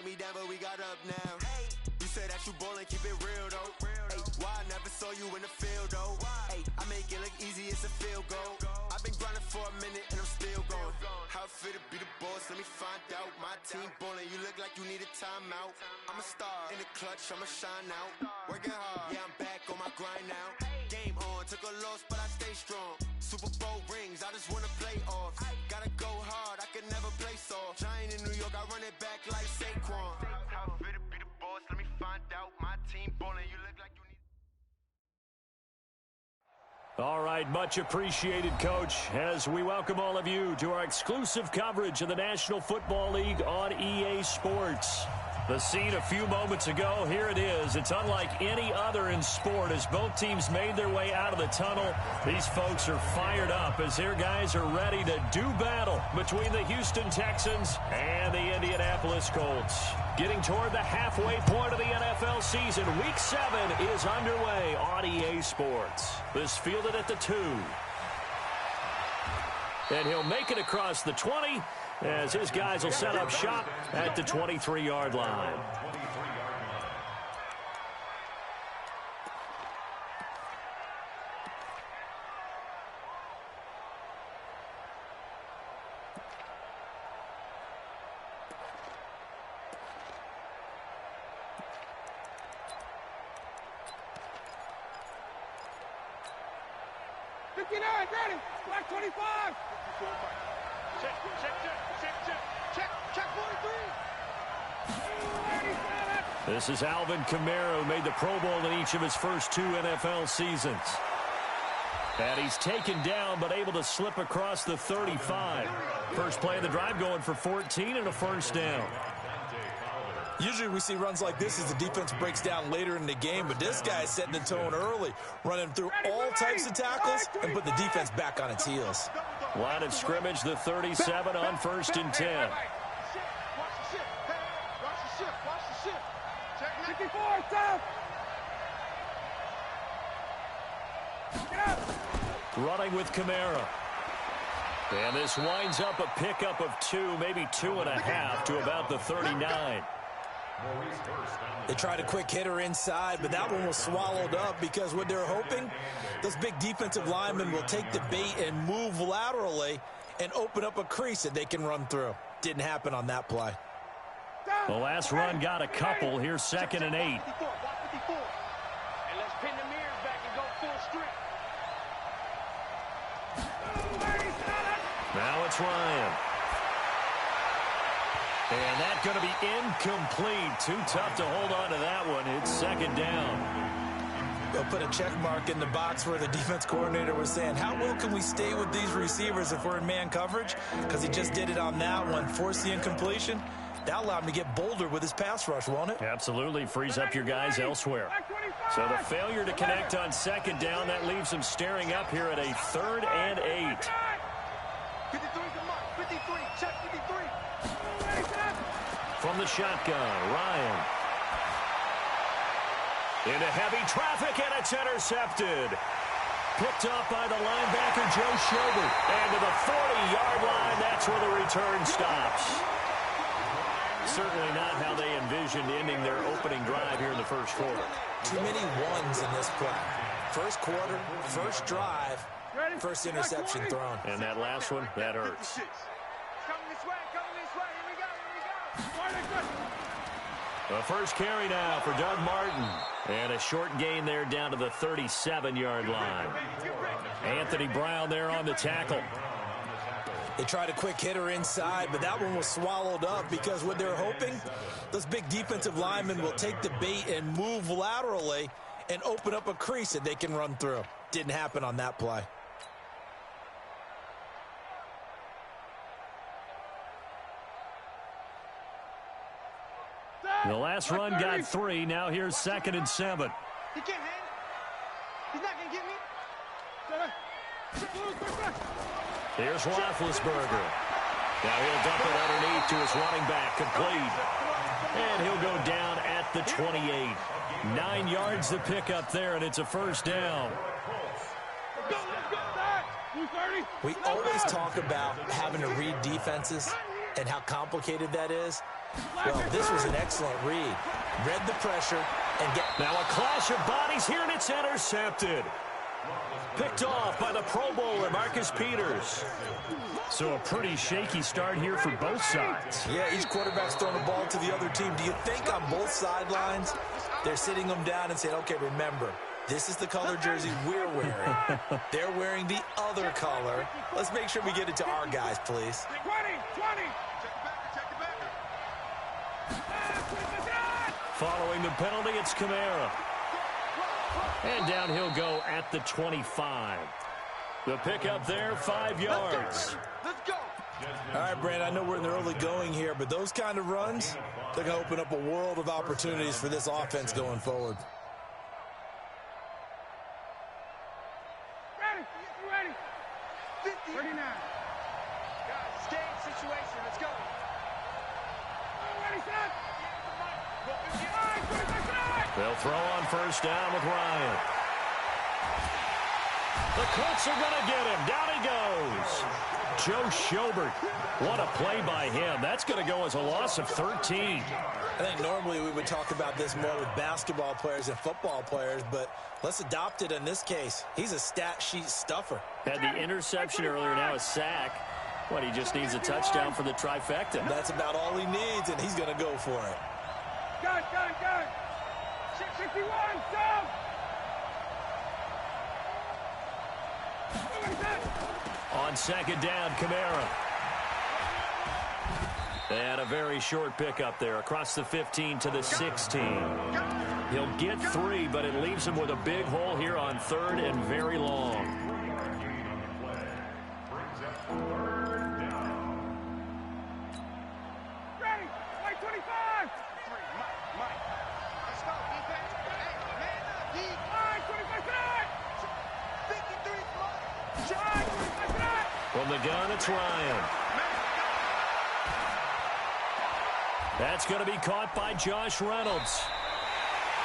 me down, but we got up now. You said that you ballin', keep it real though. Ay, why I never saw you in the field though? Ay, I make it look easy, it's a field goal. I've been grinding for a minute and I'm still going. How it feel to be the boss, let me find out. My team ballin', you look like you need a timeout. I'm a star in the clutch, I'ma shine out. Working hard, yeah, I'm back on my grind now. Game on, took a loss, but I stay strong. Super Bowl rings, I just wanna play off. Gotta go hard, I can never play soft. Giant in New York, I run it back like Saquon. How it feel to be the boss, let me find out. My team ballin', you look like you need. All right, much appreciated, Coach, as we welcome all of you to our exclusive coverage of the National Football League on EA Sports. The scene a few moments ago, here it is. It's unlike any other in sport as both teams made their way out of the tunnel. These folks are fired up as their guys are ready to do battle between the Houston Texans and the Indianapolis Colts. Getting toward the halfway point of the NFL season, Week 7 is underway on EA Sports. This fielded at the 2. And he'll make it across the 20 as his guys will set up shop at the 23-yard line. Ready, black 25. Check 43. This is Alvin Kamara, who made the Pro Bowl in each of his first 2 NFL seasons. And he's taken down, but able to slip across the 35. First play of the drive going for 14 and a first down. Usually we see runs like this as the defense breaks down later in the game, but this guy is setting the tone early, running through all types of tackles and put the defense back on its heels. Line of scrimmage, the 37 on 1st and 10. Running with Kamara. And this winds up a pickup of 2, maybe 2.5 to about the 39. They tried a quick hitter inside, but that one was swallowed up because what they're hoping, those big defensive linemen will take the bait and move laterally and open up a crease that they can run through. Didn't happen on that play. The last run got a couple. Here's 2nd and 8. And let's pin the mirrors back and go full strength. Now it's Ryan. And that's going to be incomplete. Too tough to hold on to that one. It's 2nd down. They'll put a check mark in the box where the defense coordinator was saying, how well can we stay with these receivers if we're in man coverage? Because he just did it on that one, forced the incompletion. That allowed him to get bolder with his pass rush, won't it? Absolutely. Frees up your guys elsewhere. So the failure to connect on 2nd down, that leaves him staring up here at a 3rd and 8. 53, check 53. From the shotgun, Ryan. Into heavy traffic, and it's intercepted. Picked up by the linebacker, Joe Schobert. And to the 40-yard line, that's where the return stops. Certainly not how they envisioned ending their opening drive here in the first quarter. Too many ones in this play. First quarter, first drive, first interception thrown. And that last one, that hurts. Coming this way, here we go. The first carry now for Doug Martin. And a short gain there down to the 37-yard line. Anthony Brown there on the tackle. They tried a quick hitter inside, but that one was swallowed up because what they're hoping, those big defensive linemen will take the bait and move laterally and open up a crease that they can run through. Didn't happen on that play. The last run got 3. Now here's 2nd and 7. He can't hang. He's not going to get me. Here's Roethlisberger. Now he'll dump it underneath to his running back, complete. And he'll go down at the 28. 9 yards to pick up there, and it's a first down. We always talk about having to read defenses. and how complicated that is? Well, this was an excellent read. Read the pressure and get... Now a clash of bodies here, and it's intercepted. Picked off by the Pro Bowler, Marcus Peters. So a pretty shaky start here for both sides. Yeah, each quarterback's throwing the ball to the other team. Do you think on both sidelines they're sitting them down and saying, okay, remember, this is the color jersey we're wearing. They're wearing the other color. Let's make sure we get it to our guys, please. 20. Following the penalty, it's Kamara. And down he'll go at the 25. The pickup there, 5 yards. Let's go. All right, Brandon, I know we're in the early going here, but those kind of runs, they're going to open up a world of opportunities for this offense going forward. Ready. 50. 39. Guys, it's game situation. Let's go. Ready, set. They'll throw on first down with Ryan. The Colts are going to get him. Down he goes. Joe Schobert. What a play by him. That's going to go as a loss of 13. I think normally we would talk about this more with basketball players and football players, but let's adopt it in this case. He's a stat sheet stuffer. Had the interception earlier, now a sack. What, he just needs a touchdown for the trifecta. That's about all he needs, and he's going to go for it. Gun. 61, stop. On second down, Kamara. And a very short pickup there across the 15 to the 16. He'll get 3, but it leaves him with a big hole here on third and very long. Ready. White 25. Mike. Let's go, defense. Hey, man up, D. All right, 25 tonight. 53 tonight. From the gun, it's Ryan. That's going to be caught by Josh Reynolds.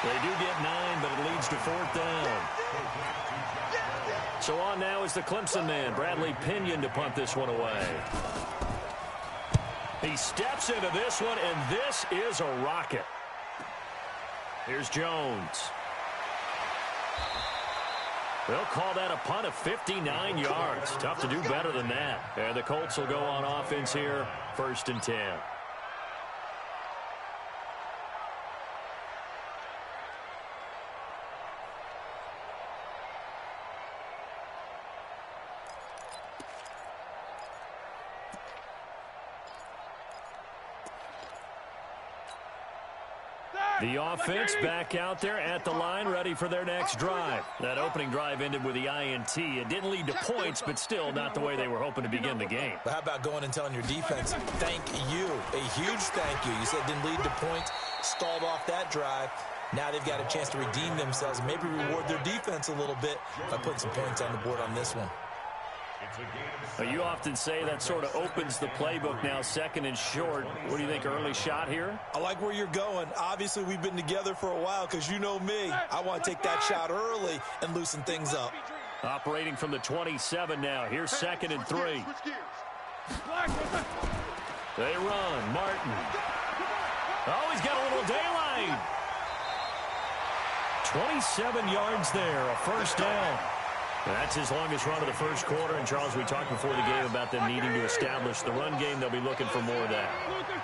They do get 9, but it leads to 4th down. So on now is the Clemson man, Bradley Pinion, to punt this one away. He steps into this one, and this is a rocket. Here's Jones. They'll call that a punt of 59 yards. Tough to do better than that. And the Colts will go on offense here, 1st and 10. The offense back out there at the line, ready for their next drive. That opening drive ended with the INT. It didn't lead to points, but still not the way they were hoping to begin the game. But how about going and telling your defense, thank you, a huge thank you. You said it didn't lead to points, stalled off that drive. Now they've got a chance to redeem themselves and maybe reward their defense a little bit by putting some points on the board on this one. You often say that sort of opens the playbook now, 2nd and short. What do you think, early shot here? I like where you're going. Obviously, we've been together for a while because you know me. I want to take that shot early and loosen things up. Operating from the 27 now. Here's 2nd and 3. They run. Martin. Oh, he's got a little daylight. 27 yards there, a 1st down. That's his longest run of the first quarter. And, Charles, we talked before the game about them needing to establish the run game. They'll be looking for more of that.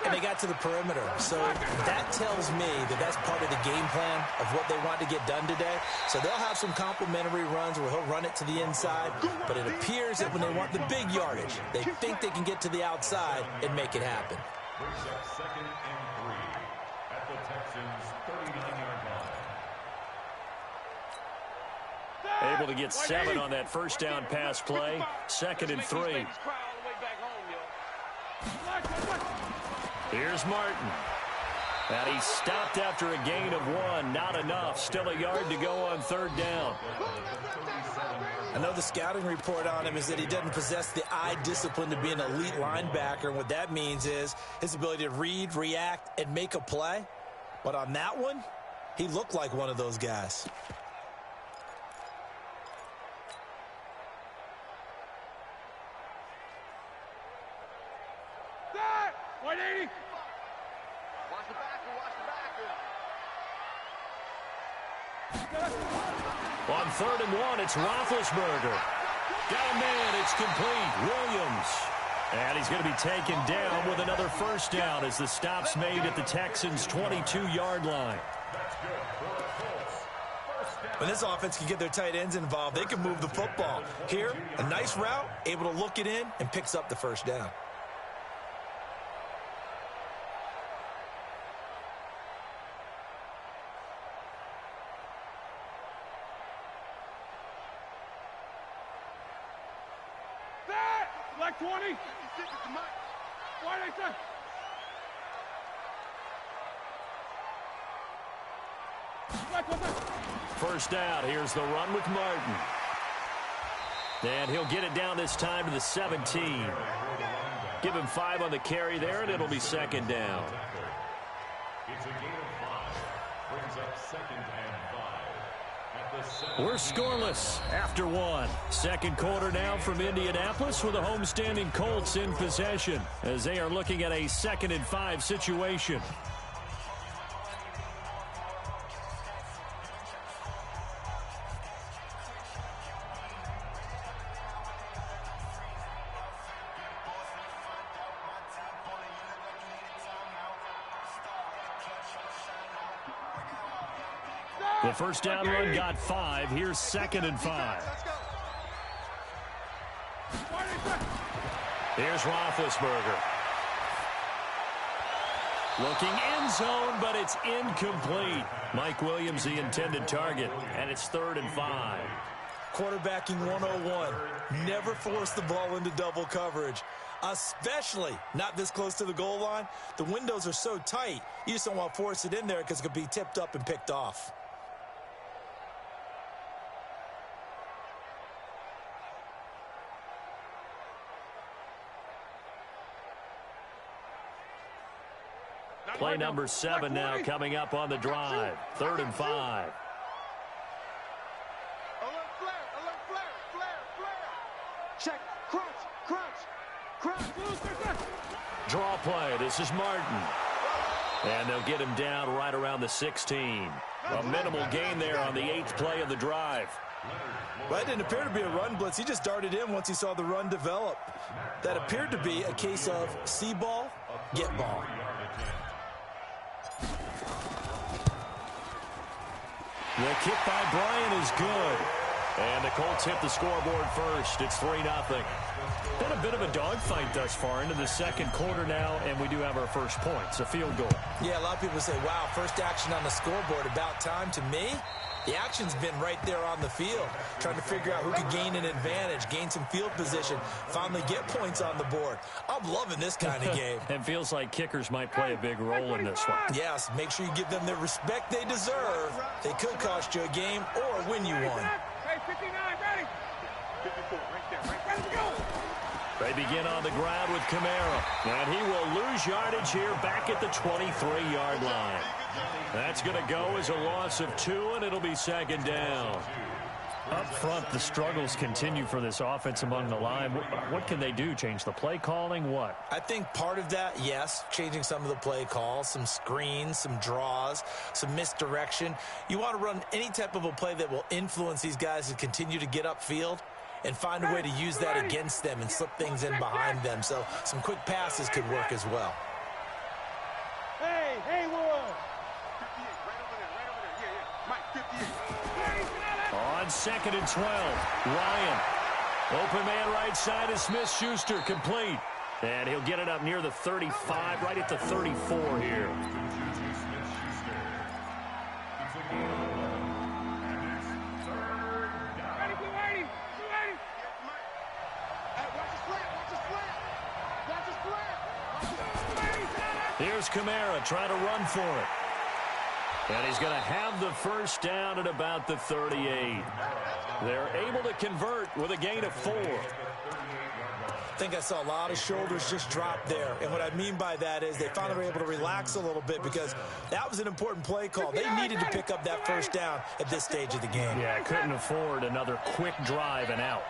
And they got to the perimeter. So that tells me that that's part of the game plan of what they want to get done today. So they'll have some complimentary runs where he'll run it to the inside. But it appears that when they want the big yardage, they think they can get to the outside and make it happen. Brings up 2nd and 3 at the Texans' 39-yard line. Able to get 7 on that 1st down pass play. 2nd and 3. Here's Martin. And he stopped after a gain of 1. Not enough. Still a yard to go on 3rd down. I know the scouting report on him is that he doesn't possess the eye discipline to be an elite linebacker. And what that means is his ability to read, react, and make a play. But on that one, he looked like one of those guys. On 3rd and 1, it's Roethlisberger. Got a man, it's complete. Williams. And he's going to be taken down with another first down as the stop's made at the Texans' 22-yard line. When this offense can get their tight ends involved, they can move the football. Here, a nice route, able to look it in, and picks up the first down. Black 20. Why they say? First down. Here's the run with Martin. And he'll get it down this time to the 17. Give him 5 on the carry there, and it'll be second down. It's a gain of 5. Brings up 2nd and 5. We're scoreless after 1. Second quarter now from Indianapolis with the homestanding Colts in possession as they are looking at a 2nd and 5 situation. The first down run got 5. Here's 2nd and 5. Here's Roethlisberger. Looking end zone, but it's incomplete. Mike Williams, the intended target, and it's 3rd and 5. Quarterbacking 101. Never force the ball into double coverage, especially not this close to the goal line. The windows are so tight, you just don't want to force it in there because it could be tipped up and picked off. Play number 7 now coming up on the drive. 3rd and 5. Alert flare. Check, crunch. Draw play. This is Martin. And they'll get him down right around the 16. A minimal gain there on the 8th play of the drive. Well, it didn't appear to be a run blitz. He just darted in once he saw the run develop. That appeared to be a case of see ball, get ball. The kick by Bryant is good. And the Colts hit the scoreboard first. It's 3-0. Been a bit of a dogfight thus far into the second quarter now, and we do have our first points, a field goal. Yeah, a lot of people say, wow, first action on the scoreboard, about time. To me, the action's been right there on the field, trying to figure out who could gain an advantage, gain some field position, finally get points on the board. I'm loving this kind of game. It feels like kickers might play a big role in this one. Yes, make sure you give them the respect they deserve. They could cost you a game or win you one. Hey, 59, ready. 54, right there, let's go. They begin on the ground with Kamara, and he will lose yardage here back at the 23-yard line. That's going to go as a loss of 2, and it'll be second down. Up front, the struggles continue for this offense among the line. What can they do? Change the play calling? What? I think part of that, yes, changing some of the play calls, some screens, some draws, some misdirection. You want to run any type of a play that will influence these guys to continue to get upfield and find a way to use that against them and slip things in behind them. So some quick passes could work as well. Hey, Will. 58, right over there. Yeah. Mike, 58. On 2nd and 12, Ryan. Open man right side is Smith-Schuster, complete. And he'll get it up near the 35, right at the 34 here. Here's Kamara trying to run for it. And he's going to have the first down at about the 38. They're able to convert with a gain of 4. I think I saw a lot of shoulders just drop there. And what I mean by that is they finally were able to relax a little bit because that was an important play call. They needed to pick up that first down at this stage of the game. Yeah, couldn't afford another quick drive and out.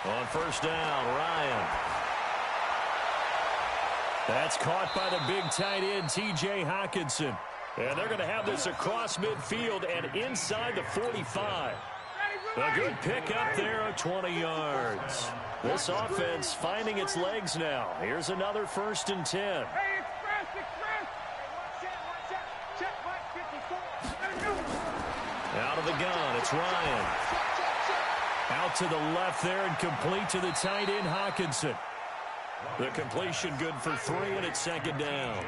On first down, Ryan. That's caught by the big tight end, T.J. Hockenson. And they're going to have this across midfield and inside the 45. A good pick up there of 20 yards. This offense finding its legs now. Here's another 1st and 10. Out of the gun, it's Ryan. Out to the left there and complete to the tight end, Hawkinson. The completion good for 3, and it's 2nd down.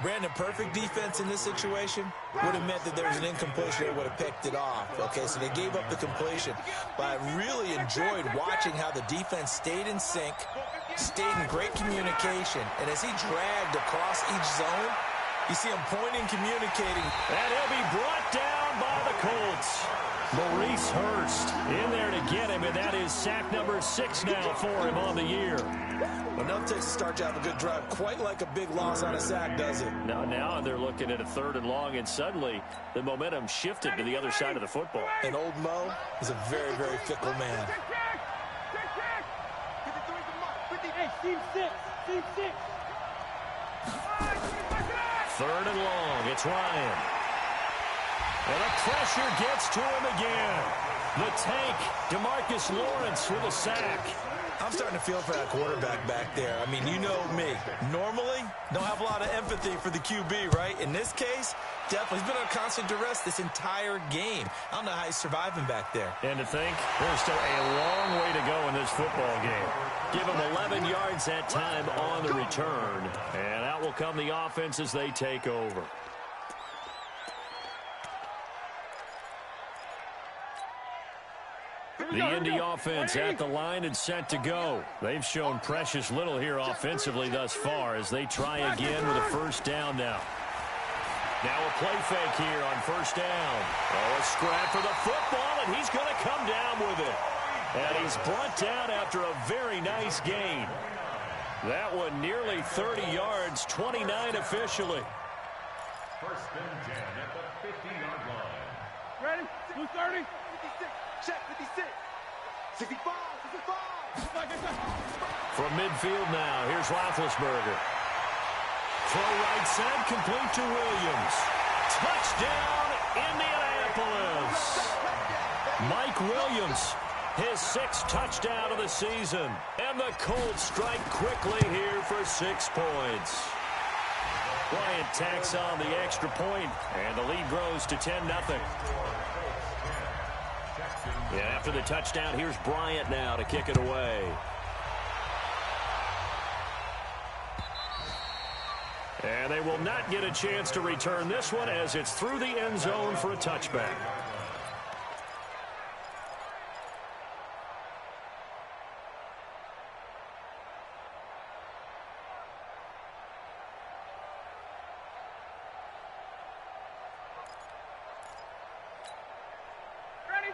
Brandon, perfect defense in this situation would have meant that there was an incompletion. They would have picked it off. Okay, so they gave up the completion. But I really enjoyed watching how the defense stayed in sync, stayed in great communication. And as he dragged across each zone, you see him pointing, communicating. And he'll be brought down by the Colts. Maurice Hurst in there to get him, and that is sack number 6 now for him on the year. Enough takes to start to have a good drive, quite like a big loss on a sack, does it? Now they're looking at a 3rd and long, and suddenly the momentum shifted to the other side of the football. And old Mo is a very, very fickle man. Team 6. 3rd and long, it's Ryan. And the pressure gets to him again. The tank, DeMarcus Lawrence with a sack. I'm starting to feel for that quarterback back there. I mean, you know me. Normally, don't have a lot of empathy for the QB, right? In this case, definitely. He's been on constant duress this entire game. I don't know how he's surviving back there. And to think, there's still a long way to go in this football game. Give him 11 yards that time on the return. And out will come the offense as they take over. The Indy offense at the line and set to go. They've shown precious little here offensively thus far as they try again with a 1st down now. Now a play fake here on 1st down. Oh, a scrap for the football, and he's going to come down with it. And he's brought down after a very nice gain. That one nearly 30 yards, 29 officially. 1st and 10 at the 50-yard line. Ready? 230. 56. Check 56. 65. 65. From midfield now, here's Roethlisberger. Throw right side, complete to Williams. Touchdown, Indianapolis. Mike Williams, his 6th touchdown of the season. And the Colts strike quickly here for 6 points. Bryant tacks on the extra point, and the lead grows to 10-0. Yeah, after the touchdown, here's Bryant now to kick it away. And they will not get a chance to return this one as it's through the end zone for a touchback.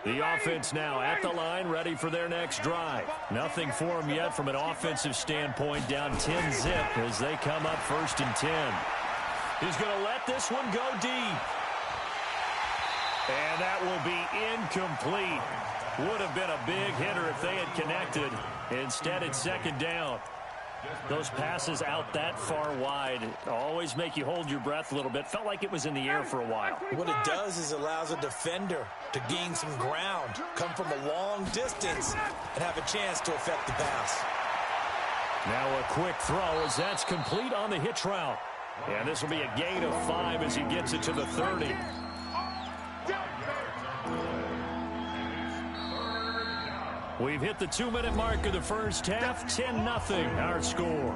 The offense now at the line, ready for their next drive. Nothing for them yet from an offensive standpoint, down 10-zip as they come up 1st and 10. He's going to let this one go deep. And that will be incomplete. Would have been a big hitter if they had connected. Instead, it's 2nd down. Those passes out that far wide always make you hold your breath a little bit. Felt like it was in the air for a while. What it does is allows a defender to gain some ground, come from a long distance, and have a chance to affect the pass. Now a quick throw as that's complete on the hitch route. And this will be a gain of 5 as he gets it to the 30. We've hit the 2-minute mark of the first half, 10-0 our score.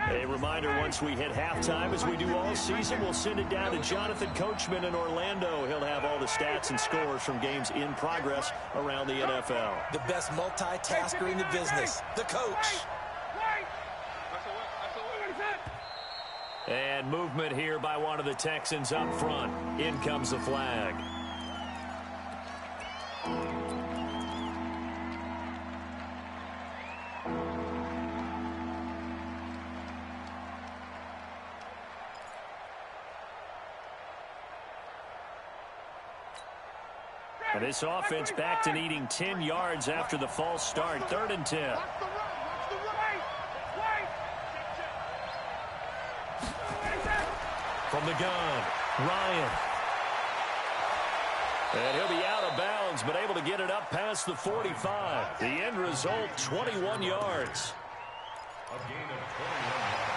A reminder, once we hit halftime, as we do all season, we'll send it down to Jonathan Coachman in Orlando. He'll have all the stats and scores from games in progress around the NFL. The best multitasker in the business, the coach. And movement here by one of the Texans up front. In comes the flag. And this offense back to needing 10 yards after the false start. 3rd and 10. From the gun, Ryan. And he'll be out of bounds, but able to get it up past the 45. The end result, 21 yards. A gain of 21 yards.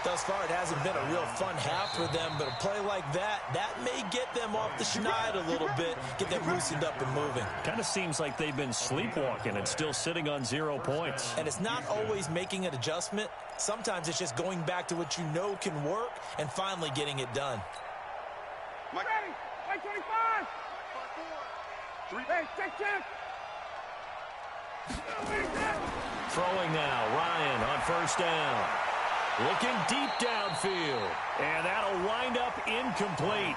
Thus far, it hasn't been a real fun half for them, but a play like that may get them off the schneid a little bit, get them loosened up and moving. Kind of seems like they've been sleepwalking and still sitting on 0 points. And it's not always making an adjustment. Sometimes it's just going back to what you know can work and finally getting it done. Ready, right 25. 3, check. Throwing now, Ryan on first down. Looking deep downfield. And that'll wind up incomplete.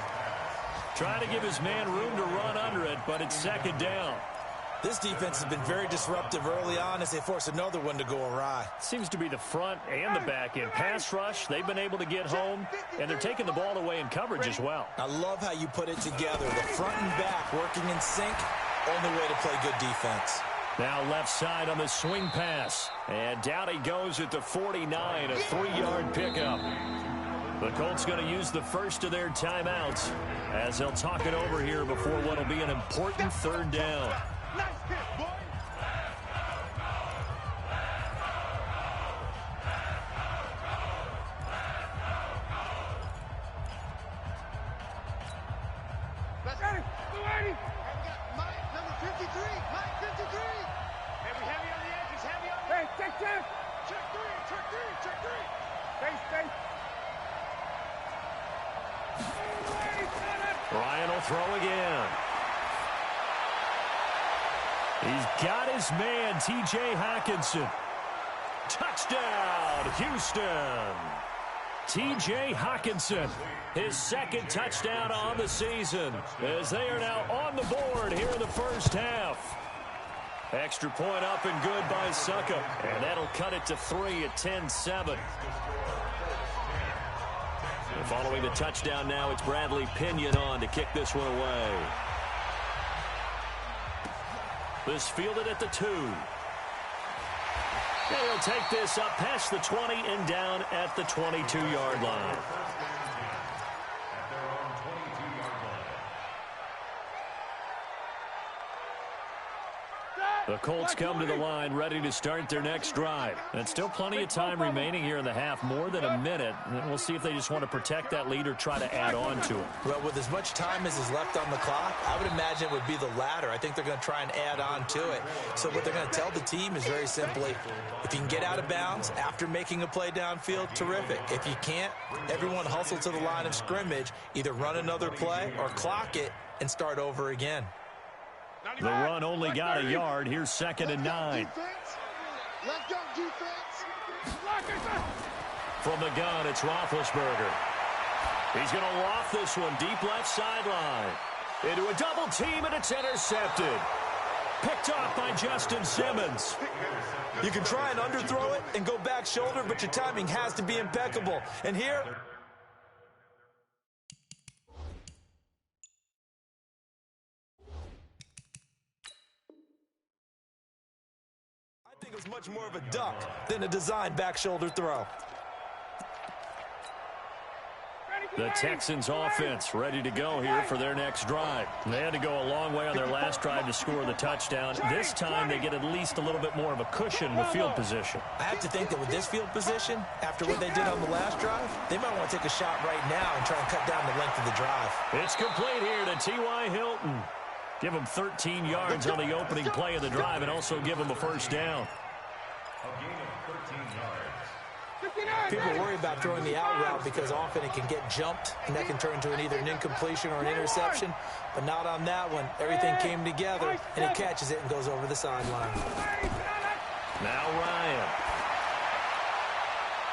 Trying to give his man room to run under it, but it's second down. This defense has been very disruptive early on as they force another one to go awry. Seems to be the front and the back end. Pass rush, they've been able to get home, and they're taking the ball away in coverage as well. I love how you put it together. The front and back working in sync, only way to play good defense. Now left side on the swing pass. And down he goes at the 49, a 3-yard pickup. The Colts going to use the first of their timeouts as they'll talk it over here before what will be an important third down. Nice hit, boy. Let's go. 280. Mike, number 53. Mike, 53. Heavy on the edges. Heavy on the edges. Hey, check. Check 3. Face. Ryan will throw again. He's got his man, T.J. Hockenson. Touchdown, Houston. T.J. Hockenson, his second touchdown on the season, as they are now on the board here in the first half. Extra point up and good by Succa, and that'll cut it to 3 at 10-7. And following the touchdown now, it's Bradley Pinion on to kick this one away. This fielded at the 2. He'll take this up past the 20 and down at the 22-yard line. The Colts come to the line ready to start their next drive. And still plenty of time remaining here in the half, more than a minute. And we'll see if they just want to protect that lead or try to add on to it. Well, with as much time as is left on the clock, I would imagine it would be the latter. I think they're going to try and add on to it. So what they're going to tell the team is very simply, if you can get out of bounds after making a play downfield, terrific. If you can't, everyone hustle to the line of scrimmage, either run another play or clock it and start over again. The run only got a yard. Here's 2nd and 9. Let's go, defense. From the gun, it's Roethlisberger. He's going to loft this one deep left sideline. Into a double team, and it's intercepted. Picked off by Justin Simmons. You can try and underthrow it and go back shoulder, but your timing has to be impeccable. And here, I think it was much more of a duck than a designed back shoulder throw. The Texans offense ready to go here for their next drive. They had to go a long way on their last drive to score the touchdown. This time they get at least a little bit more of a cushion with field position. I have to think that with this field position, after what they did on the last drive, they might want to take a shot right now and try and cut down the length of the drive. It's complete here to T.Y. Hilton. Give him 13 yards on the opening play of the drive and also give him a first down. A gain of 13 yards. People worry about throwing the out route because often it can get jumped, and that can turn into either an incompletion or an interception. But not on that one. Everything came together, and he catches it and goes over the sideline. Now Ryan.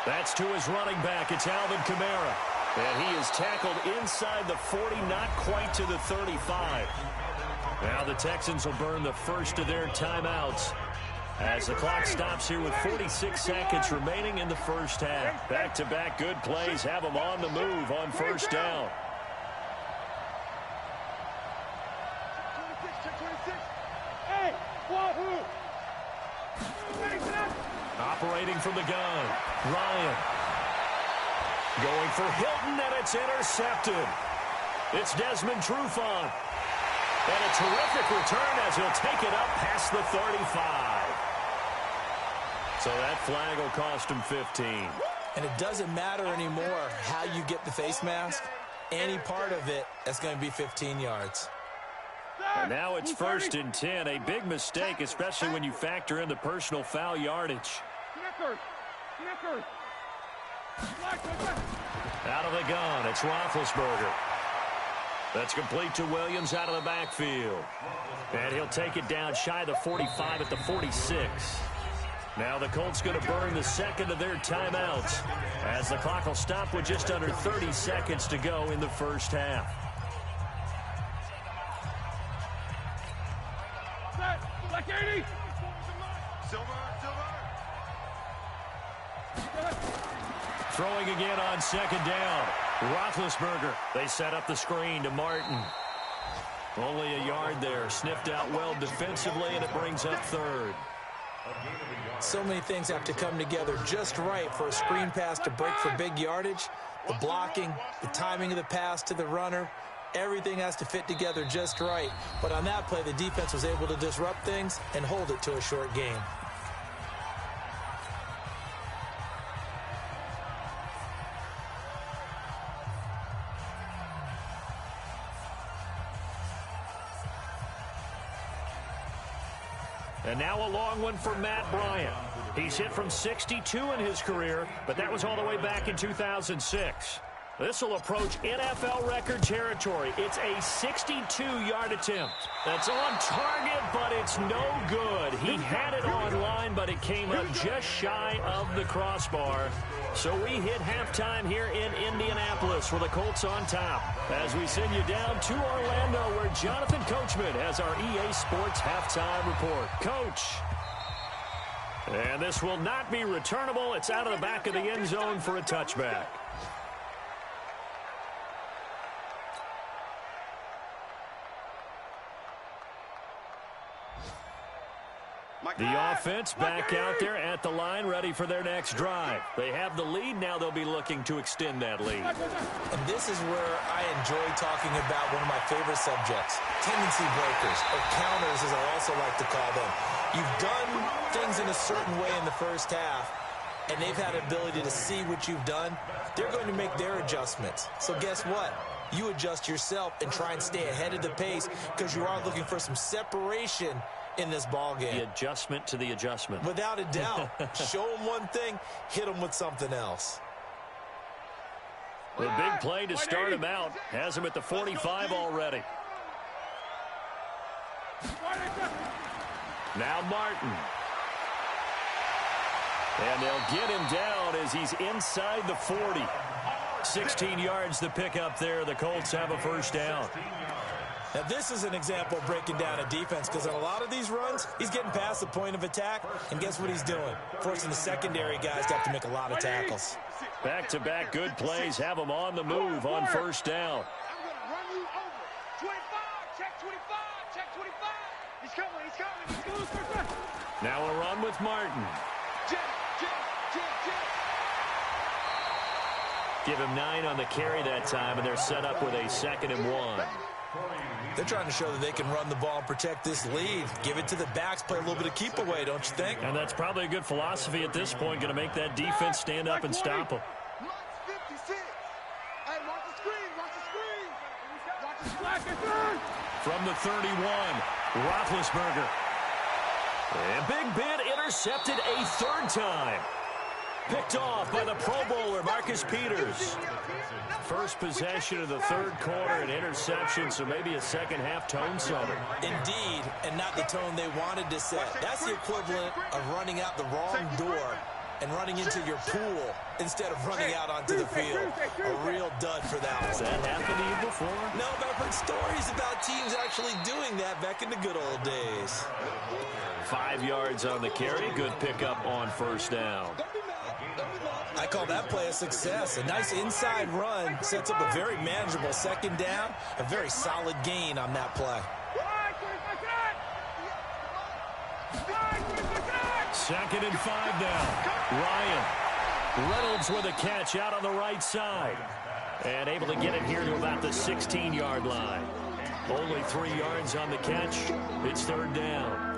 That's to his running back. It's Alvin Kamara. And he is tackled inside the 40, not quite to the 35. Now the Texans will burn the first of their timeouts as the clock stops here with 46 seconds remaining in the first half. Back-to-back good plays have them on the move on first down. 26. Hey, Wahoo! Operating from the gun, Ryan. Going for Hilton, and it's intercepted. It's Desmond Trufant. And a terrific return as he'll take it up past the 35. So that flag will cost him 15. And it doesn't matter anymore how you get the face mask. Any part of it, that's going to be 15 yards. And now it's 1st and 10. A big mistake, especially when you factor in the personal foul yardage. Out of the gun, it's Roethlisberger. That's complete to Williams out of the backfield. And he'll take it down shy of the 45 at the 46. Now the Colts going to burn the second of their timeouts as the clock will stop with just under 30 seconds to go in the first half. Black 80. Throwing again on second down. Roethlisberger. They set up the screen to Martin. Only a yard there. Sniffed out well defensively, and it brings up 3rd. So many things have to come together just right for a screen pass to break for big yardage. The blocking, the timing of the pass to the runner, everything has to fit together just right. But on that play, the defense was able to disrupt things and hold it to a short game. And now a long one for Matt Bryant. He's hit from 62 in his career, but that was all the way back in 2006. This will approach NFL record territory. It's a 62-yard attempt. That's on target, but it's no good. He had it on line, but it came up just shy of the crossbar. So we hit halftime here in Indianapolis with the Colts on top. As we send you down to Orlando, where Jonathan Coachman has our EA Sports halftime report. Coach. And this will not be returnable. It's out of the back of the end zone for a touchback. The offense back out there at the line, ready for their next drive. They have the lead. Now they'll be looking to extend that lead. And this is where I enjoy talking about one of my favorite subjects, tendency breakers, or counters as I also like to call them. You've done things in a certain way in the first half, and they've had an ability to see what you've done. They're going to make their adjustments. So guess what? You adjust yourself and try and stay ahead of the pace because you are looking for some separation in this ball game. The adjustment to the adjustment. Without a doubt. Show them one thing, hit them with something else. The big play to start him out. Has him at the 45 already. Now Martin. And they'll get him down as he's inside the 40. 16 yards to pick up there. The Colts have a first down. Now, this is an example of breaking down a defense because on a lot of these runs, he's getting past the point of attack, and guess what he's doing? Forcing the secondary guys to have to make a lot of tackles. Back-to-back good plays have them on the move on first down. I'm going to run you over. 25, check 25, check 25. He's coming. Now a run with Martin. Give him 9 on the carry that time, and they're set up with a 2nd and 1. They're trying to show that they can run the ball and protect this lead. Give it to the backs, play a little bit of keep away, don't you think? And that's probably a good philosophy at this point, going to make that defense stand up and stop them. From the 31, Roethlisberger. And Big Ben intercepted a 3rd time. Picked off by the Pro Bowler, Marcus Peters. First possession of the 3rd quarter, an interception, so maybe a second-half tone setter. Indeed, and not the tone they wanted to set. That's the equivalent of running out the wrong door and running into your pool instead of running out onto the field. A real dud for that one. Has that happened to you before? No, but I've heard stories about teams actually doing that back in the good old days. 5 yards on the carry. Good pickup on first down. I call that play a success. A nice inside run sets up a very manageable 2nd down. A very solid gain on that play. 2nd and 5 now. Ryan. Reynolds with a catch out on the right side. And able to get it here to about the 16-yard line. Only 3 yards on the catch. It's third down.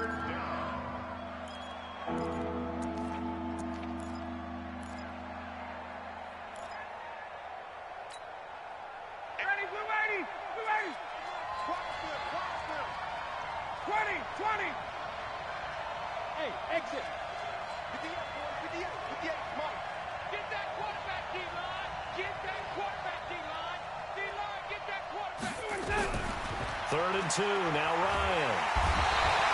Third and 2, now Ryan.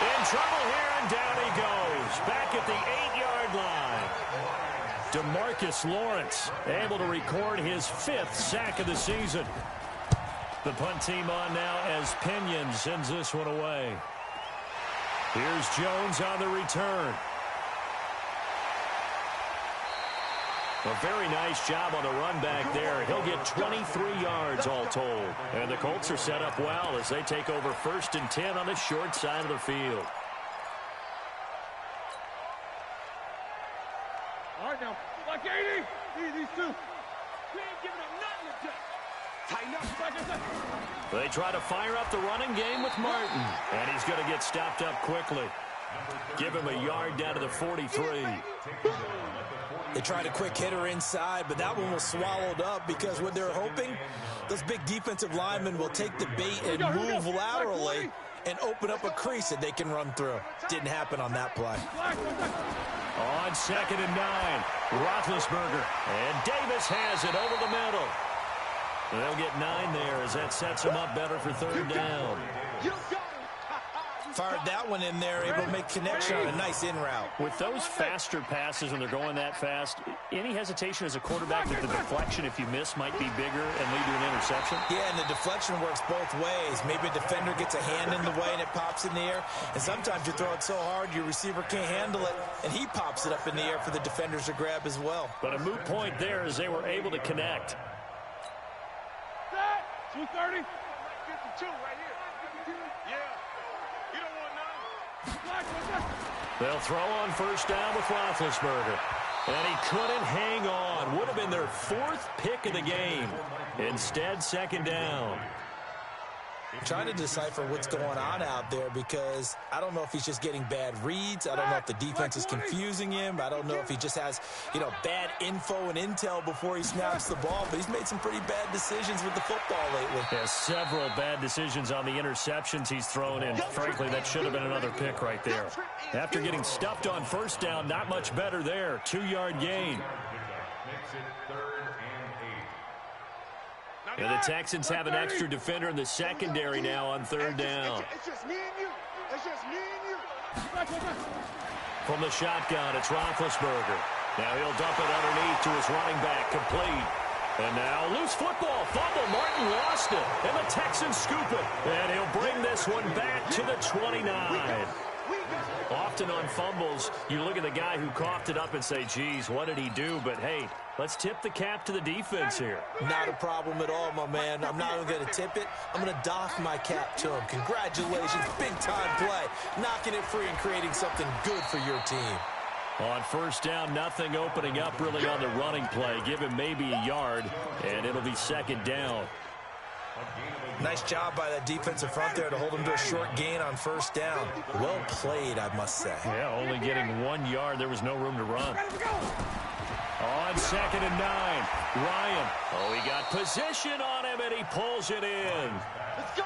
In trouble here, and down he goes. Back at the 8-yard line. DeMarcus Lawrence able to record his 5th sack of the season. The punt team on now as Pinion sends this one away. Here's Jones on the return. A very nice job on the run back there. He'll get 23 yards all told. And the Colts are set up well as they take over 1st and 10 on the short side of the field. All right, now, like 80. These two. We ain't giving them nothing to touch. Tighten up, second. They try to fire up the running game with Martin. And he's going to get stopped up quickly. Give him a yard down to the 43. They tried a quick hitter inside, but that one was swallowed up because what they're hoping, those big defensive linemen will take the bait and move laterally and open up a crease that they can run through. Didn't happen on that play. On 2nd and 9, Roethlisberger. And Davis has it over the middle. They'll get 9 there as that sets them up better for third down. Fired that one in there, able to make connection on a nice in route. With those faster passes when they're going that fast, any hesitation as a quarterback that the deflection, if you miss, might be bigger and lead to an interception? Yeah, and the deflection works both ways. Maybe a defender gets a hand in the way and it pops in the air. And sometimes you throw it so hard your receiver can't handle it, and he pops it up in the air for the defenders to grab as well. But a moot point there as they were able to connect. 230. 52 right here. Yeah. They'll throw on 1st down with Roethlisberger. And he couldn't hang on. Would have been their 4th pick of the game. Instead, 2nd down. Trying to decipher what's going on out there because I don't know if he's just getting bad reads. I don't know if the defense is confusing him. I don't know if he just has, bad info and intel before he snaps the ball. But he's made some pretty bad decisions with the football lately. Yeah, several bad decisions on the interceptions he's thrown in. Frankly, that should have been another pick right there. After getting stuffed on 1st down, not much better there. 2-yard gain. And the Texans have an extra defender in the secondary now on 3rd down. It's just me and you. It's just me and you. From the shotgun, it's Roethlisberger. Now he'll dump it underneath to his running back, complete. And now loose football, fumble. Martin lost it, and the Texans scoop it. And he'll bring this one back to the 29. Often on fumbles, you look at the guy who coughed it up and say, geez, what did he do? But, hey, let's tip the cap to the defense here. Not a problem at all, my man. I'm not even going to tip it. I'm going to doff my cap to him. Congratulations, big-time play. Knocking it free and creating something good for your team. On 1st down, nothing opening up really on the running play. Give him maybe a yard, and it'll be 2nd down. Nice job by that defensive front there to hold him to a short gain on 1st down. Well played, I must say. Yeah, only getting 1 yard. There was no room to run. On 2nd and 9, Ryan. Oh, he got position on him, and he pulls it in.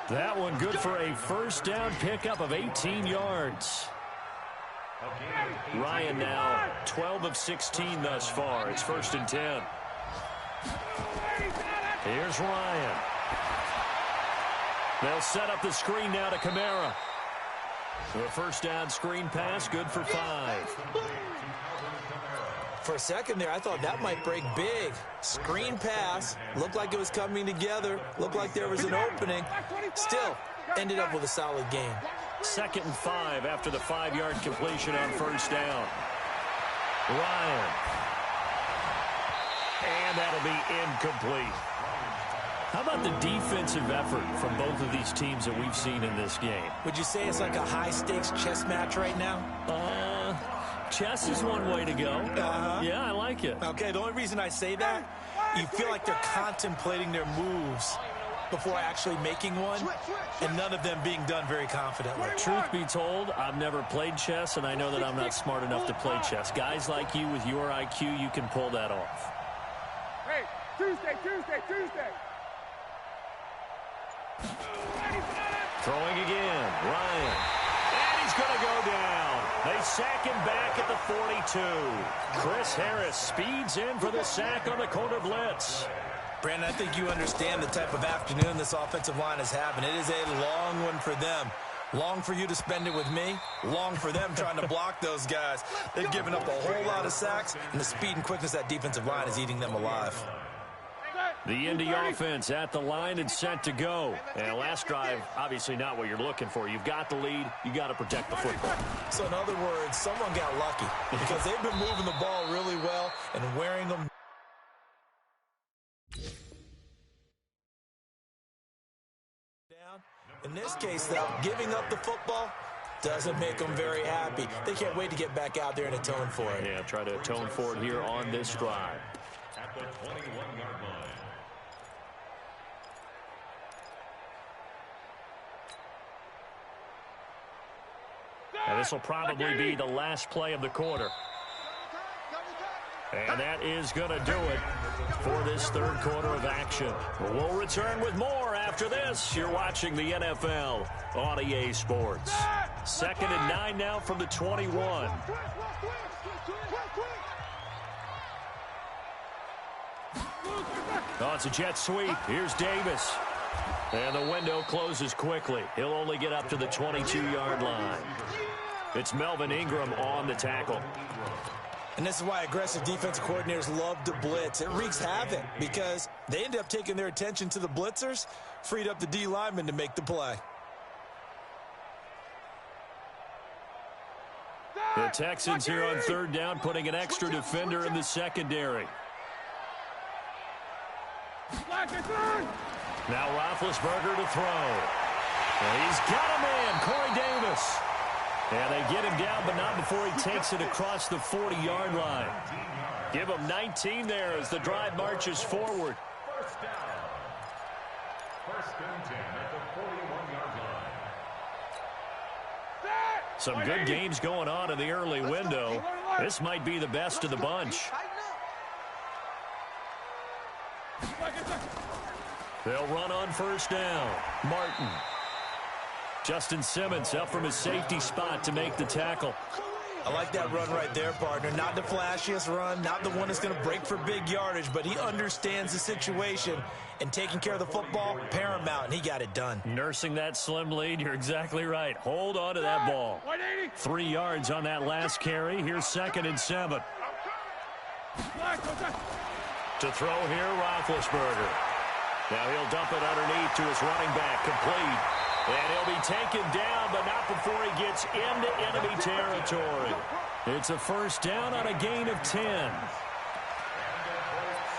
That one good for a 1st down pickup of 18 yards. Ryan now 12 of 16 thus far. It's 1st and 10. Here's Ryan. They'll set up the screen now to Kamara. The 1st down screen pass, good for 5. For a second there, I thought that might break big. Screen pass, looked like it was coming together, looked like there was an opening. Still, ended up with a solid gain. 2nd and 5 after the 5-yard completion on 1st down. Ryan. And that'll be incomplete. How about the defensive effort from both of these teams that we've seen in this game? Would you say it's like a high-stakes chess match right now? chess is one way to go. Yeah, I like it. Okay, the only reason I say that, you feel like they're contemplating their moves before actually making one, and none of them being done very confidently. Truth be told, I've never played chess, and I know that I'm not smart enough to play chess. Guys like you with your IQ, you can pull that off. Hey, Tuesday. Throwing again, Ryan. And he's going to go down. They sack him back at the 42. Chris Harris speeds in for the sack on the corner blitz. Brandon, I think you understand the type of afternoon this offensive line is having. It is a long one for them. Long for you to spend it with me. Long for them trying to block those guys. They've given up a whole lot of sacks, and the speed and quickness of that defensive line is eating them alive. The Indy offense at the line and set to go. And last drive, obviously not what you're looking for. You've got the lead. You got to protect the football. So in other words, someone got lucky because they've been moving the ball really well and wearing them down. In this case, though, giving up the football doesn't make them very happy. They can't wait to get back out there and atone for it. Yeah, try to atone for it here on this drive. At the 21-yard line. And this will probably be the last play of the quarter. And that is going to do it for this third quarter of action. We'll return with more after this. You're watching the NFL on EA Sports. 2nd and 9 now from the 21. Oh, it's a jet sweep. Here's Davis. And the window closes quickly. He'll only get up to the 22-yard line. It's Melvin Ingram on the tackle. And this is why aggressive defensive coordinators love to blitz. It wreaks havoc because they end up taking their attention to the blitzers, freed up the D lineman to make the play. The Texans here on 3rd down, putting an extra defender in the secondary. Now Roethlisberger to throw. And he's got a man, Corey Davis. And they get him down, but not before he takes it across the 40-yard line. Give him 19 there as the drive marches forward. First down. 1st and 10 at the 41-yard line. Some good games going on in the early window. This might be the best of the bunch. They'll run on 1st down. Martin. Justin Simmons up from his safety spot to make the tackle. I like that run right there, partner. Not the flashiest run, not the one that's going to break for big yardage, but he understands the situation, and taking care of the football, paramount, and he got it done. Nursing that slim lead, you're exactly right. Hold on to that ball. 3 yards on that last carry. Here's 2nd and 7. To throw here, Roethlisberger. Now he'll dump it underneath to his running back, complete. And he'll be taken down, but not before he gets into enemy territory. It's a 1st down on a gain of 10.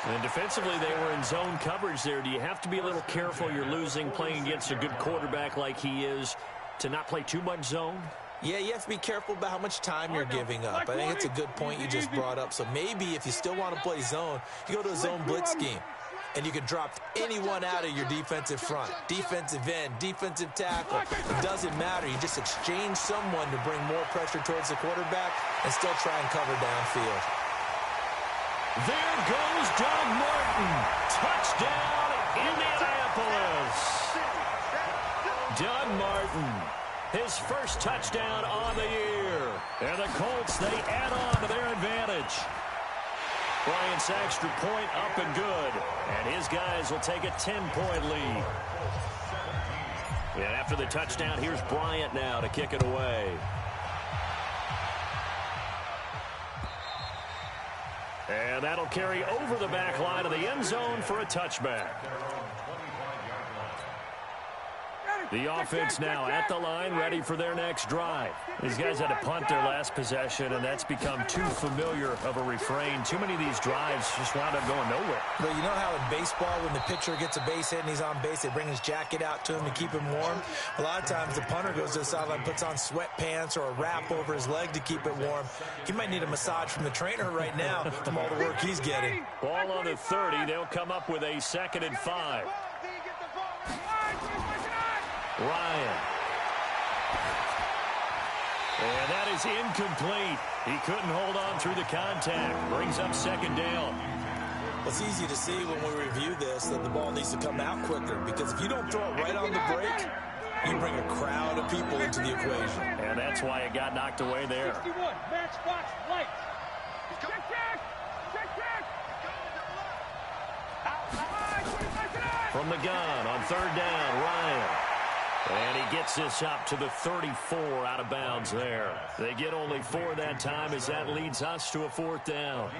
And defensively, they were in zone coverage there. Do you have to be a little careful? You're losing, playing against a good quarterback like he is, to not play too much zone? Yeah, you have to be careful about how much time you're giving up. I think it's a good point you just brought up. So maybe if you still want to play zone, you go to a zone blitz scheme. And you can drop anyone out of your defensive front, defensive end, defensive tackle. It doesn't matter. You just exchange someone to bring more pressure towards the quarterback and still try and cover downfield. There goes Doug Martin. Touchdown, Indianapolis. Doug Martin, his 1st touchdown on the year. And the Colts, they add on to their advantage. Bryant's extra point up and good. And his guys will take a 10-point lead. And after the touchdown, here's Bryant now to kick it away. And that'll carry over the back line of the end zone for a touchback. The offense now at the line, ready for their next drive. These guys had to punt their last possession, and that's become too familiar of a refrain. Too many of these drives just wound up going nowhere. But you know how in baseball, when the pitcher gets a base hit and he's on base, they bring his jacket out to him to keep him warm? A lot of times the punter goes to the sideline, puts on sweatpants or a wrap over his leg to keep it warm. He might need a massage from the trainer right now from all the work he's getting. Ball on the 30. They'll come up with a 2nd and 5. Ryan. And that is incomplete. He couldn't hold on through the contact. Brings up 2nd down. Well, it's easy to see when we review this that the ball needs to come out quicker, because if you don't throw it right on the break, you bring a crowd of people into the equation. And that's why it got knocked away there. 61, matchbox light. Check, check. Check, check. From the gun on 3rd down, Ryan. And he gets this up to the 34 out of bounds there. They get only 4 that time as that leads us to a 4th down.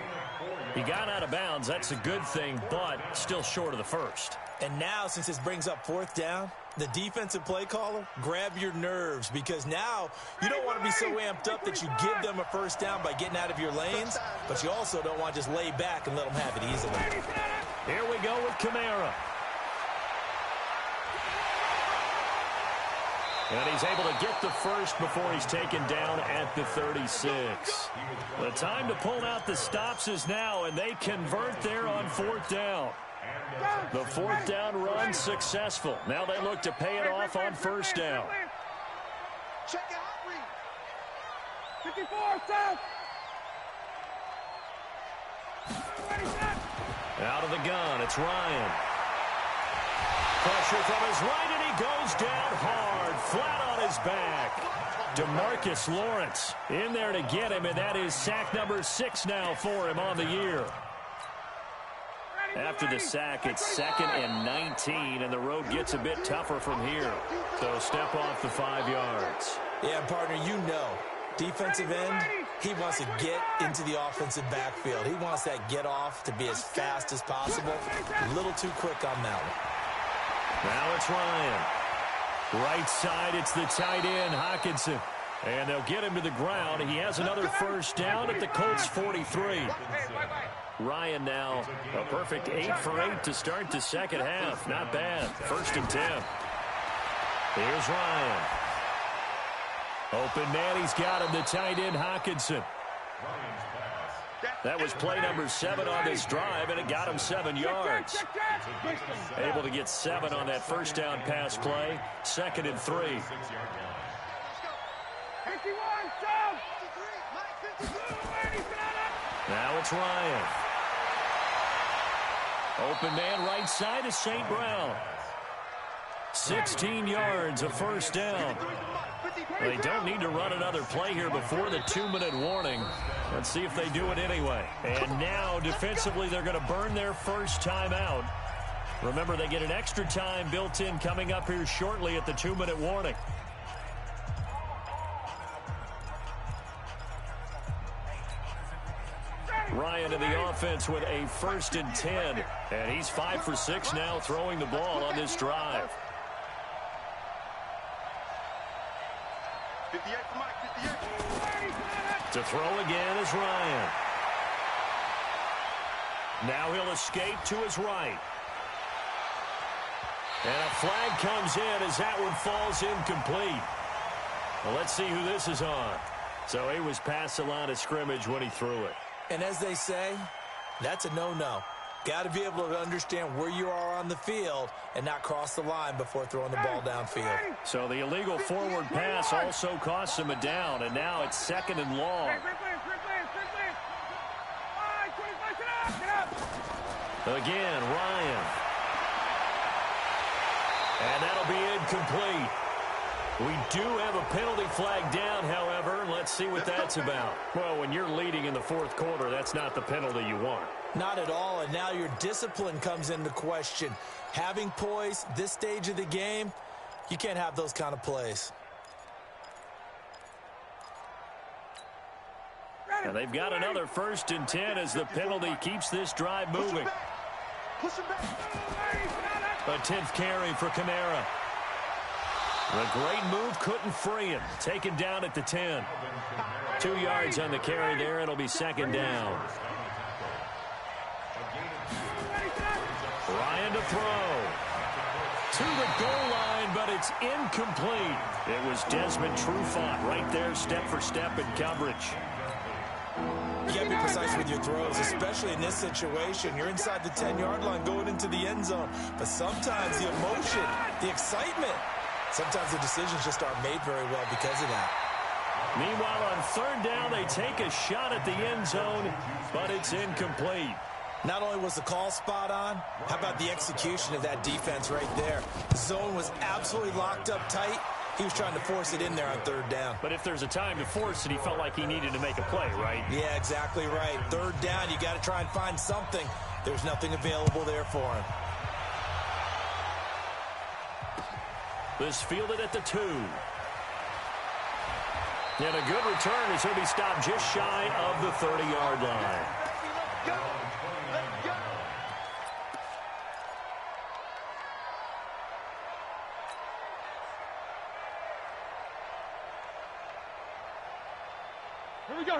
He got out of bounds. That's a good thing, but still short of the first. And now, since this brings up 4th down, the defensive play caller, grab your nerves, because now you don't want to be so amped up that you give them a 1st down by getting out of your lanes, but you also don't want to just lay back and let them have it easily. Here we go with Kamara. And he's able to get the first before he's taken down at the 36. The time to pull out the stops is now, and they convert there on 4th down. The 4th down run successful. Now they look to pay it off on 1st down. Check it out, 54, south. Out of the gun, it's Ryan. Pressure from his right, and he goes down hard, flat on his back. DeMarcus Lawrence in there to get him, and that is sack number 6 now for him on the year. After the sack, it's 2nd and 19, and the road gets a bit tougher from here. So step off the 5 yards. Yeah, partner, you know, defensive end, he wants to get into the offensive backfield. He wants that get off to be as fast as possible. A little too quick on that one. Now it's Ryan. Right side, it's the tight end, Hockenson. And they'll get him to the ground. He has another 1st down at the Colts 43. Ryan now a perfect 8 for 8 to start the 2nd half. Not bad. 1st and 10. Here's Ryan. Open man, he's got him, the tight end, Hockenson. That was play number 7 on this drive, and it got him 7 yards. Able to get 7 on that 1st down pass play. 2nd and 3. 51, Now it's Ryan. Open man right side is St. Brown. 16 yards, a 1st down. They don't need to run another play here before the 2-minute warning. Let's see if they do it anyway. And now, defensively, they're going to burn their first timeout. Remember, they get an extra time built in coming up here shortly at the 2-minute warning. Ryan in the offense with a 1st and 10. And he's 5 for 6 now throwing the ball on this drive. 58 for Mike, 58. To throw again is Ryan. Now he'll escape to his right. And a flag comes in as that one falls incomplete. Well, let's see who this is on. So he was past the line of scrimmage when he threw it. And as they say, that's a no-no. Got to be able to understand where you are on the field and not cross the line before throwing the ball downfield. So the illegal forward pass also costs him a down, and now it's 2nd and long. Again, Ryan. And that'll be incomplete. We do have a penalty flag down, however. Let's see what that's about. Well, when you're leading in the 4th quarter, that's not the penalty you want. Not at all, and now your discipline comes into question. Having poise this stage of the game, you can't have those kind of plays. And they've got another 1st and 10 as the penalty keeps this drive moving. A 10th carry for Kamara. The great move couldn't free him. Taken down at the 10. 2 yards on the carry there. It'll be second down. Ryan to throw. To the goal line, but it's incomplete. It was Desmond Trufant right there, step for step in coverage. You got to be precise with your throws, especially in this situation. You're inside the 10-yard line going into the end zone. But sometimes the emotion, the excitement, sometimes the decisions just aren't made very well because of that. Meanwhile, on third down, they take a shot at the end zone, but it's incomplete. Not only was the call spot on, how about the execution of that defense right there? The zone was absolutely locked up tight. He was trying to force it in there on third down. But if there's a time to force it, he felt like he needed to make a play, right? Yeah, exactly right. Third down, you got to try and find something. There's nothing available there for him. This fielded at the 2. And a good return as he'll be stopped just shy of the 30-yard line.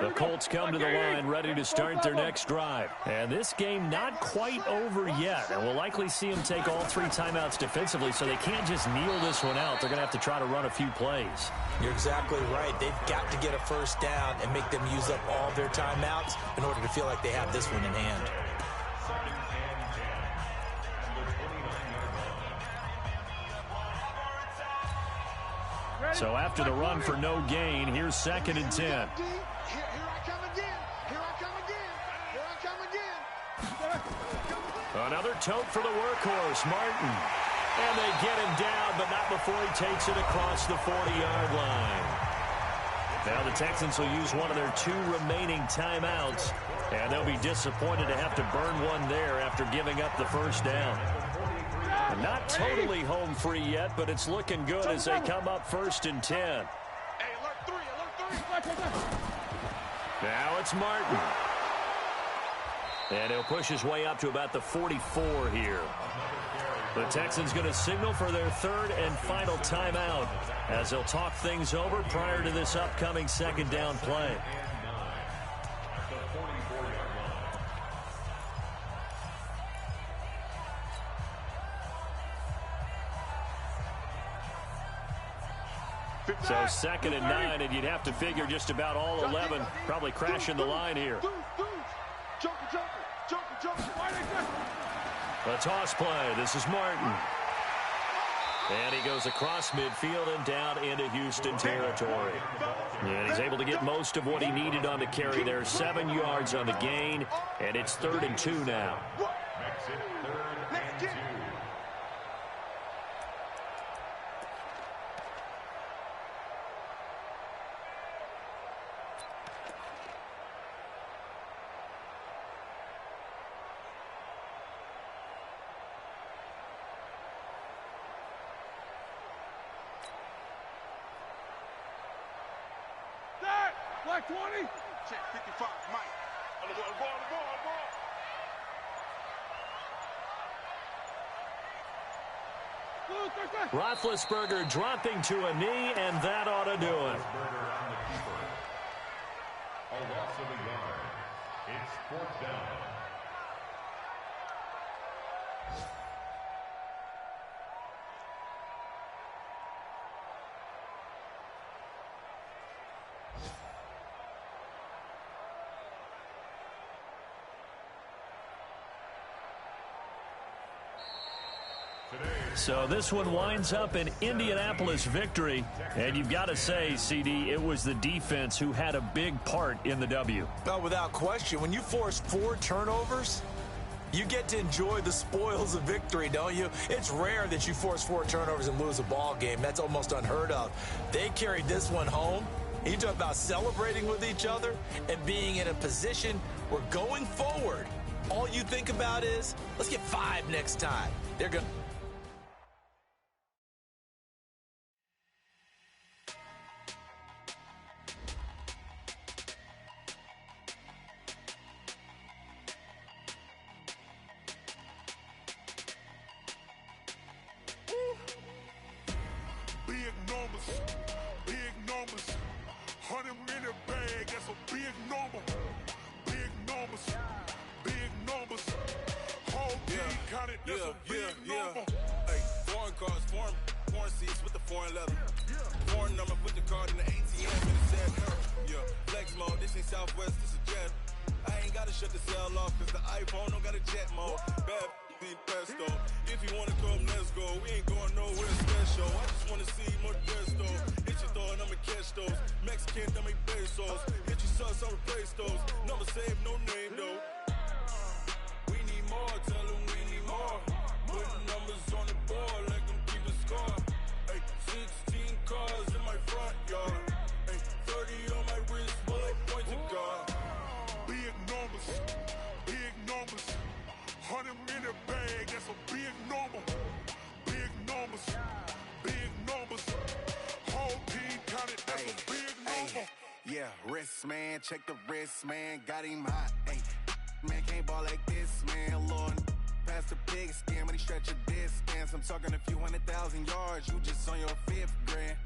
The Colts come to the line ready to start their next drive. And this game not quite over yet. And we'll likely see them take all 3 timeouts defensively, so they can't just kneel this one out. They're going to have to try to run a few plays. You're exactly right. They've got to get a first down and make them use up all their timeouts in order to feel like they have this one in hand. So after the run for no gain, here's 2nd and 10. Another tote for the workhorse, Martin. And they get him down, but not before he takes it across the 40-yard line. Now the Texans will use one of their 2 remaining timeouts, and they'll be disappointed to have to burn one there after giving up the first down. Not totally home free yet, but it's looking good as they come up 1st and 10. Hey, alert 3. Now it's Martin. And he'll push his way up to about the 44 here. The Texans going to signal for their 3rd and final timeout as they'll talk things over prior to this upcoming 2nd down play. So 2nd and 9, and you'd have to figure just about all 11 probably crashing the line here. A toss play. This is Martin. And he goes across midfield and down into Houston territory. And he's able to get most of what he needed on the carry there. 7 yards on the gain, and it's 3rd and 2 now. Black 20. Check 55, Mike. On the ball. Roethlisberger dropping to a knee, and that ought to do it. A loss of a yard. It's 4th down. So this one winds up an Indianapolis victory. And you've got to say, CD, it was the defense who had a big part in the W. No, without question. When you force 4 turnovers, you get to enjoy the spoils of victory, don't you? It's rare that you force 4 turnovers and lose a ball game. That's almost unheard of. They carried this one home. You talk about celebrating with each other and being in a position where going forward, all you think about is, let's get 5 next time. They're going to... Big bag, that's a big number. Big numbers, big numbers. Whole team counted, that's a big number. Hey, foreign cars, foreign seats with the foreign leather. Foreign number, put the card in the ATM and it said error. Yeah, flex mode, this ain't Southwest, this is Jet. I ain't gotta shut the cell off, cause the iPhone don't got a jet mode. Bad need pesto. If you wanna come, let's go. We ain't going nowhere special. I just wanna see more pesto. Hit your thought, I'ma catch those. Mexican, I'ma make pesos. Hit your sus, I'll replace those. Number save, no name though. We need more, tell them we need more. Putting numbers on the board like I'm keeping score. Hey, 16 cars in my front yard. Hey, 30 on my wrist, bullet point to God. Big numbers, big numbers. 100 in the bag, that's a big number. Big numbers, big numbers. Whole team counted, that's a big number. Yeah, wrist, man, check the wrist, man, got him hot. Ay, man, can't ball like this, man, Lord. Past the pig skin when he stretch a distance. I'm talking a few 100,000 yards, you just on your 5th grand.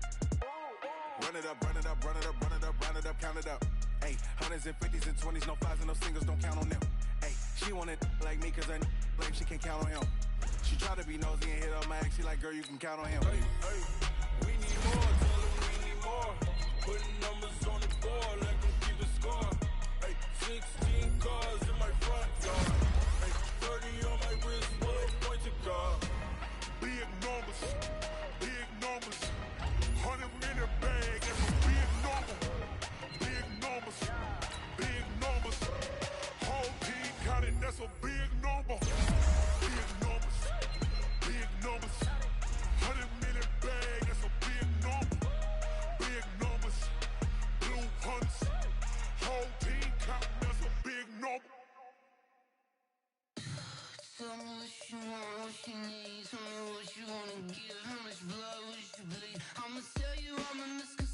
Run it up, run it up, run it up, run it up, run it up, count it up. Ay, 100s and 50s and 20s, no 5s and no singles, don't count on them. Ay, she want it like me, cause her blame, she can't count on him. She try to be nosy and hit up my ex, she like, girl, you can count on him. Hey, hey, we need more, tell them we need more. Putting numbers on the board like I'm keeping score. Hey, 16 cars in my front yard. Hey, 30 on my wrist, bullet point to God. Big numbers, big numbers. 100 in the bag, that's a big number. Big numbers, big numbers. Whole team counted, that's a big number. Big numbers, big numbers. 100 in the bag, that's a big number. Big numbers, blue hunts. Whole team counting, that's a big number. Tell me what you want, what you need. Tell me what you wanna give. How much blood would you bleed? I'ma tell you I'm a misconception.